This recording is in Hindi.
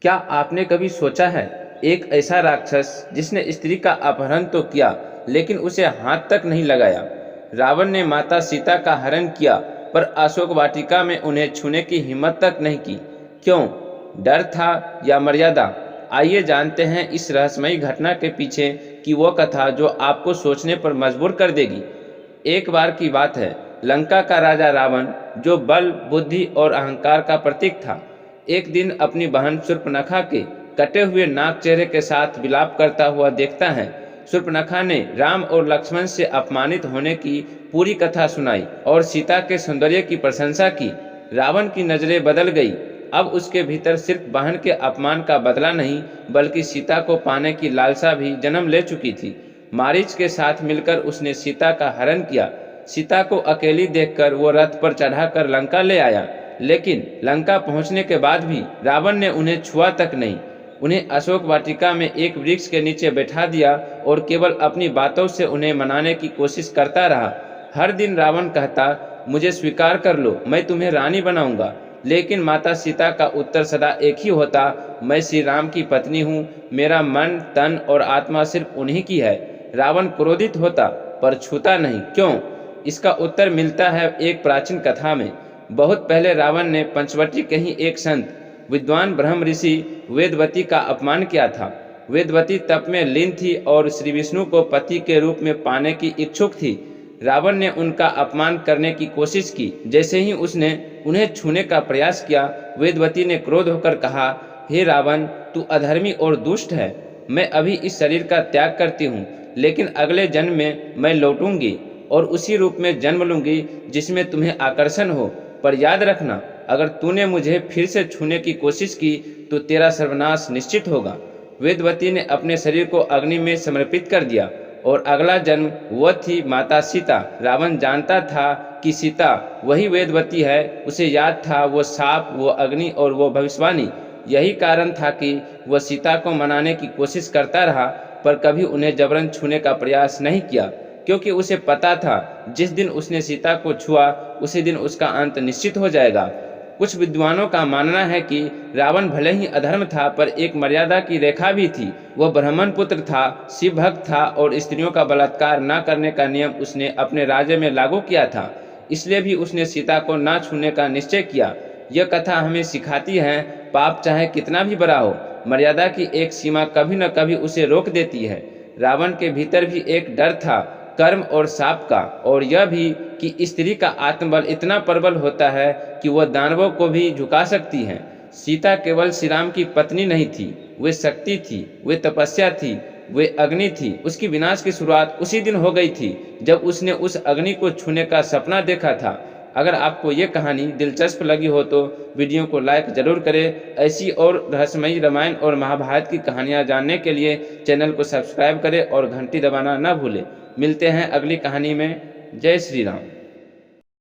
क्या आपने कभी सोचा है, एक ऐसा राक्षस जिसने स्त्री का अपहरण तो किया लेकिन उसे हाथ तक नहीं लगाया। रावण ने माता सीता का हरण किया पर अशोक वाटिका में उन्हें छूने की हिम्मत तक नहीं की। क्यों? डर था या मर्यादा? आइए जानते हैं इस रहस्यमयी घटना के पीछे की वो कथा जो आपको सोचने पर मजबूर कर देगी। एक बार की बात है, लंका का राजा रावण, जो बल, बुद्धि और अहंकार का प्रतीक था, एक दिन अपनी बहन शूर्पणखा के कटे हुए नाक चेहरे के साथ विलाप करता हुआ देखता है। शूर्पणखा ने राम और लक्ष्मण से अपमानित होने की पूरी कथा सुनाई और सीता के सौंदर्य की प्रशंसा की। रावण की नजरें बदल गई। अब उसके भीतर सिर्फ बहन के अपमान का बदला नहीं, बल्कि सीता को पाने की लालसा भी जन्म ले चुकी थी। मारीच के साथ मिलकर उसने सीता का हरण किया। सीता को अकेली देखकर वो रथ पर चढ़ाकर लंका ले आया, लेकिन लंका पहुंचने के बाद भी रावण ने उन्हें छुआ तक नहीं। उन्हें अशोक वाटिका में एक वृक्ष के नीचे बैठा दिया और केवल अपनी बातों से उन्हें मनाने की कोशिश करता रहा। हर दिन रावण कहता, मुझे स्वीकार कर लो, मैं तुम्हें रानी बनाऊंगा। लेकिन माता सीता का उत्तर सदा एक ही होता, मैं श्री राम की पत्नी हूँ, मेरा मन, तन और आत्मा सिर्फ उन्हीं की है। रावण क्रोधित होता पर छूता नहीं। क्यों? इसका उत्तर मिलता है एक प्राचीन कथा में। बहुत पहले रावण ने पंचवटी के ही एक संत, विद्वान ब्रह्म ऋषि वेदवती का अपमान किया था। वेदवती तप में लीन थी और श्री विष्णु को पति के रूप में पाने की इच्छुक थी। रावण ने उनका अपमान करने की कोशिश की। जैसे ही उसने उन्हें छूने का प्रयास किया, वेदवती ने क्रोध होकर कहा, हे रावण, तू अधर्मी और दुष्ट है। मैं अभी इस शरीर का त्याग करती हूँ, लेकिन अगले जन्म में मैं लौटूंगी और उसी रूप में जन्म लूंगी जिसमें तुम्हें आकर्षण हो। पर याद रखना, अगर तूने मुझे फिर से छूने की कोशिश की तो तेरा सर्वनाश निश्चित होगा। वेदवती ने अपने शरीर को अग्नि में समर्पित कर दिया और अगला जन्म वह थी माता सीता। रावण जानता था कि सीता वही वेदवती है। उसे याद था वो साप, वो अग्नि और वो भविष्यवाणी। यही कारण था कि वह सीता को मनाने की कोशिश करता रहा, पर कभी उन्हें जबरन छूने का प्रयास नहीं किया, क्योंकि उसे पता था जिस दिन उसने सीता को छुआ उसी दिन उसका अंत निश्चित हो जाएगा। कुछ विद्वानों का मानना है कि रावण भले ही अधर्म था, पर एक मर्यादा की रेखा भी थी। वह ब्राह्मण पुत्र था, शिव भक्त था और स्त्रियों का बलात्कार न करने का नियम उसने अपने राज्य में लागू किया था। इसलिए भी उसने सीता को न छूने का निश्चय किया। यह कथा हमें सिखाती है, पाप चाहे कितना भी बड़ा हो, मर्यादा की एक सीमा कभी न कभी उसे रोक देती है। रावण के भीतर भी एक डर था, कर्म और शाप का, और यह भी कि स्त्री का आत्मबल इतना प्रबल होता है कि वह दानवों को भी झुका सकती है। सीता केवल श्री राम की पत्नी नहीं थी, वे शक्ति थी, वे तपस्या थी, वे अग्नि थी। उसकी विनाश की शुरुआत उसी दिन हो गई थी जब उसने उस अग्नि को छूने का सपना देखा था। अगर आपको ये कहानी दिलचस्प लगी हो तो वीडियो को लाइक जरूर करें। ऐसी और रहस्यमयी रामायण और महाभारत की कहानियाँ जानने के लिए चैनल को सब्सक्राइब करें और घंटी दबाना न भूलें। मिलते हैं अगली कहानी में। जय श्री राम।